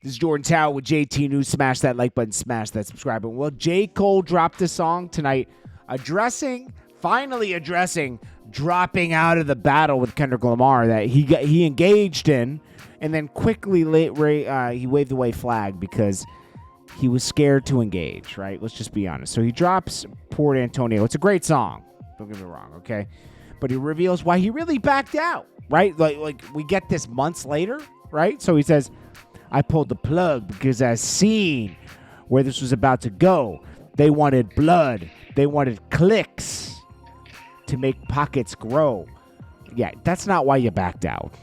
This is Jordan Tower with JT News. Smash that like button, smash that subscribe button. Well, J. Cole dropped a song tonight finally addressing dropping out of the battle with Kendrick Lamar that he engaged in, and then quickly he waved the white flag because he was scared to engage, right? Let's just be honest. So he drops Port Antonio. It's a great song. Don't get me wrong, okay? But he reveals why he really backed out, right? Like we get this months later, right? So he says, I pulled the plug because I seen where this was about to go. They wanted blood. They wanted clicks to make pockets grow. Yeah, that's not why you backed out.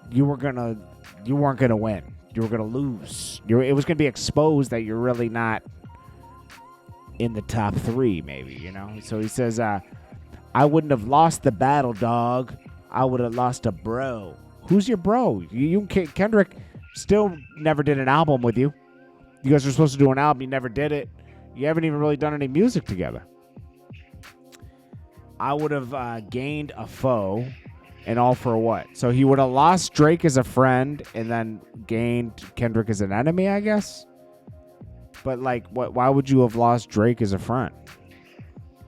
You weren't gonna win. You were gonna lose. It was gonna be exposed that you're really not in the top 3, maybe, you know? So he says, I wouldn't have lost the battle, dog. I would have lost a bro. Who's your bro? You Kendrick still never did an album with you. You guys were supposed to do an album. You never did it. You haven't even really done any music together. I would have gained a foe, and all for what? So he would have lost Drake as a friend and then gained Kendrick as an enemy, I guess? But, like, why would you have lost Drake as a friend?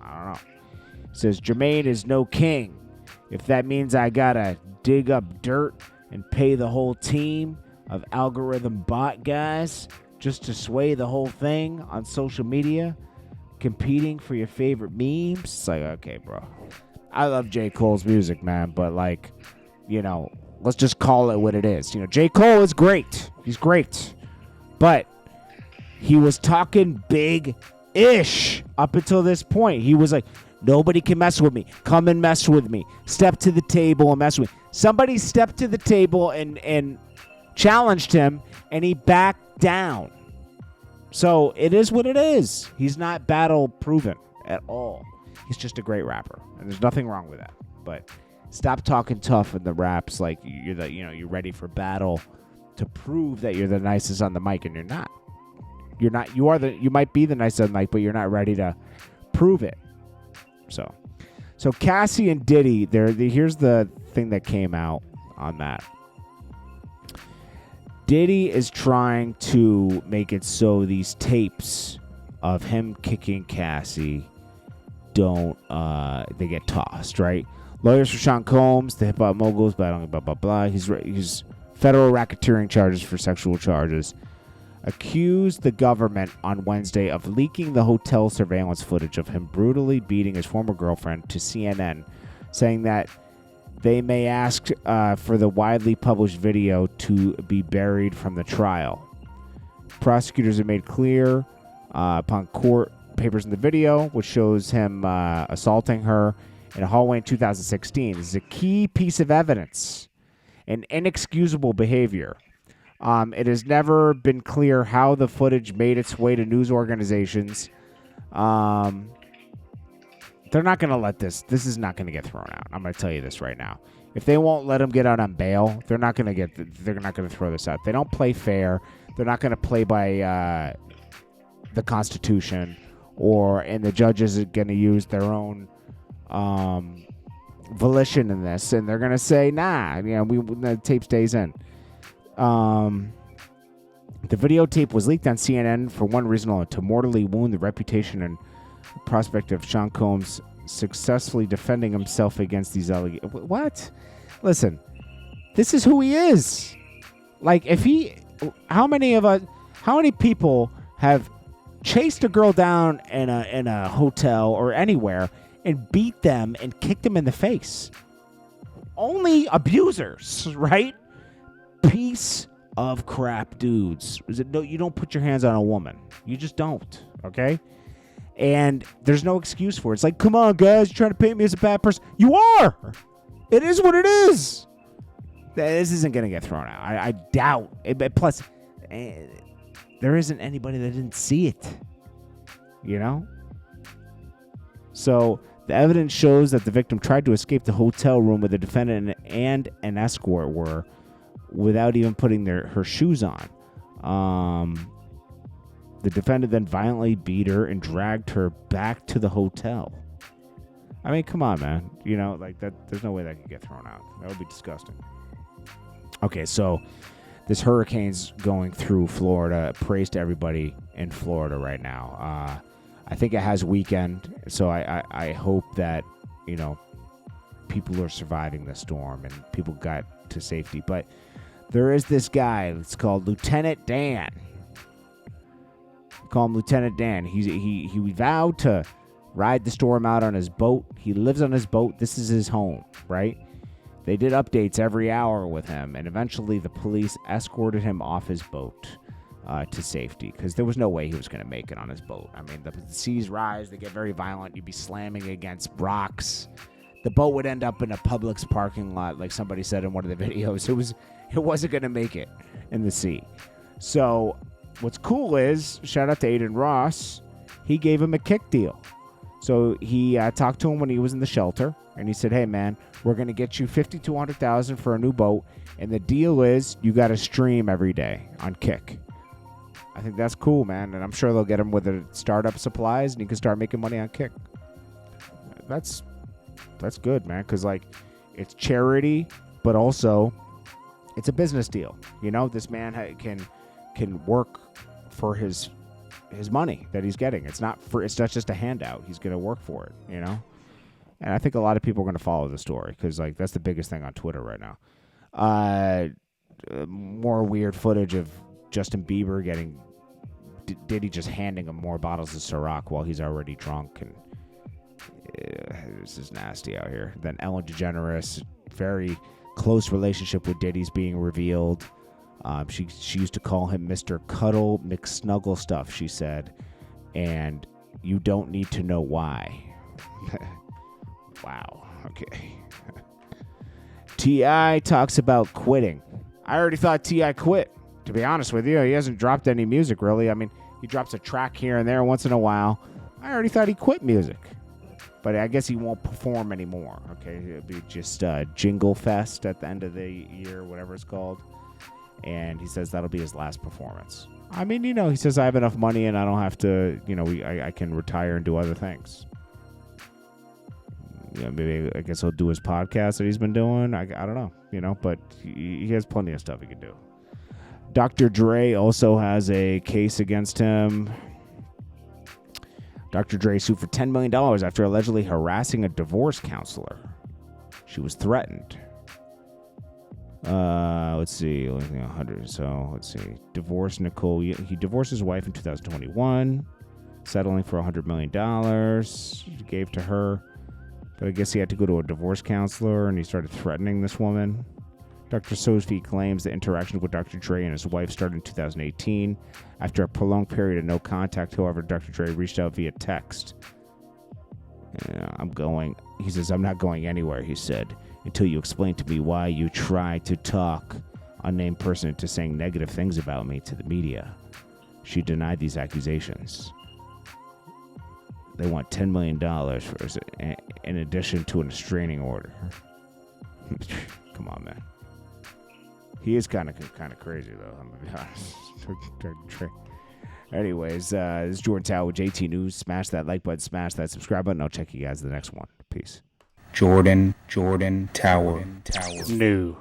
I don't know. It says, Jermaine is no king. If that means I gotta dig up dirt and pay the whole team of algorithm bot guys just to sway the whole thing on social media, competing for your favorite memes. It's like, okay, bro. I love J. Cole's music, man, but, like, you know, let's just call it what it is. You know, J. Cole is great. He's great. But he was talking big-ish up until this point. He was like, nobody can mess with me. Come and mess with me. Step to the table and mess with me. Somebody stepped to the table and challenged him, and he backed down. So it is what it is. He's not battle proven at all. He's just a great rapper, and there's nothing wrong with that. But stop talking tough in the raps like you're ready for battle to prove that you're the nicest on the mic, and you're not. You're not. You might be the nicest on the mic, but you're not ready to prove it. So Cassie and Diddy, here's the thing that came out on that. Diddy is trying to make it so these tapes of him kicking Cassie they get tossed, right? Lawyers for Sean Combs, the hip hop moguls, blah blah blah blah. He's federal racketeering charges for sexual charges. Accused the government on Wednesday of leaking the hotel surveillance footage of him brutally beating his former girlfriend to CNN, saying that they may ask for the widely published video to be buried from the trial. Prosecutors have made clear upon court papers in the video, which shows him assaulting her in a hallway in 2016. This is a key piece of evidence and inexcusable behavior. It has never been clear how the footage made its way to news organizations. They're not going to let this is not going to get thrown out. I'm going to tell you this right now. If they won't let him get out on bail, they're not going to throw this out. They don't play fair. They're not going to play by the Constitution, and the judges are going to use their own volition in this, and they're going to say, nah, the tape stays in. The videotape was leaked on CNN for one reason alone: to mortally wound the reputation and prospect of Sean Combs successfully defending himself against these allegations. What? Listen, this is who he is. Like, how many people have chased a girl down in a hotel or anywhere and beat them and kicked them in the face? Only abusers, right? Piece of crap dudes. No, you don't put your hands on a woman. You just don't, okay? And there's no excuse for it. It's like, come on, guys, you're trying to paint me as a bad person. You are! It is what it is! This isn't going to get thrown out. I doubt. Plus, there isn't anybody that didn't see it. You know? So, the evidence shows that the victim tried to escape the hotel room where the defendant and an escort were without even putting her shoes on. The defendant then violently beat her and dragged her back to the hotel. I mean, come on, man. Like that. There's no way that could get thrown out. That would be disgusting. Okay, so this hurricane's going through Florida. Praise to everybody in Florida right now. I think it has weekend, so I hope that, people are surviving the storm and people got to safety. But there is this guy. It's called Lieutenant Dan. Call him Lieutenant Dan. He vowed to ride the storm out on his boat. He lives on his boat. This is his home, right? They did updates every hour with him, and eventually the police escorted him off his boat to safety because there was no way he was going to make it on his boat. I mean, the seas rise. They get very violent. You'd be slamming against rocks. The boat would end up in a Publix parking lot, like somebody said in one of the videos. It wasn't going to make it in the sea. So what's cool is, shout out to Aiden Ross, he gave him a kick deal. So he talked to him when he was in the shelter, and he said, hey, man, we're going to get you $50,000 to $100,000 for a new boat, and the deal is you got to stream every day on Kick. I think that's cool, man, and I'm sure they'll get him with the startup supplies, and he can start making money on Kick. That's good, man, because, it's charity, but also it's a business deal. This man can work for his money that he's getting. It's not just a handout. He's going to work for it, And I think a lot of people are going to follow the story because, that's the biggest thing on Twitter right now. More weird footage of Justin Bieber getting Diddy just handing him more bottles of Ciroc while he's already drunk, and this is nasty out here. Then Ellen DeGeneres, very close relationship with Diddy's being revealed. She used to call him Mr. Cuddle McSnuggle Stuff, she said, and you don't need to know why. Wow. Okay. T.I. talks about quitting. I already thought T.I. quit, to be honest with you. He hasn't dropped any music, really. I mean, he drops a track here and there once in a while. I already thought he quit music. But I guess he won't perform anymore, okay? It'll be just Jingle Fest at the end of the year, whatever it's called. And he says that'll be his last performance. I mean, he says I have enough money and I don't have to, I can retire and do other things. Maybe I guess he'll do his podcast that he's been doing. I don't know, but he has plenty of stuff he can do. Dr. Dre also has a case against him. Dr. Dre sued for $10 million after allegedly harassing a divorce counselor. She was threatened. Let's see. 100. So let's see. Divorce Nicole. He divorced his wife in 2021, settling for $100 million. He gave to her. But I guess he had to go to a divorce counselor, and he started threatening this woman. Dr. Sophie claims the interaction with Dr. Dre and his wife started in 2018. After a prolonged period of no contact, however, Dr. Dre reached out via text. He says, I'm not going anywhere, he said, until you explain to me why you tried to talk unnamed person into saying negative things about me to the media. She denied these accusations. They want $10 million in addition to an restraining order. Come on, man. He is kind of crazy, though, I'm going to be honest. Anyways, this is Jordan Tower with JT News. Smash that like button, smash that subscribe button. I'll check you guys in the next one. Peace. Jordan Tower. New.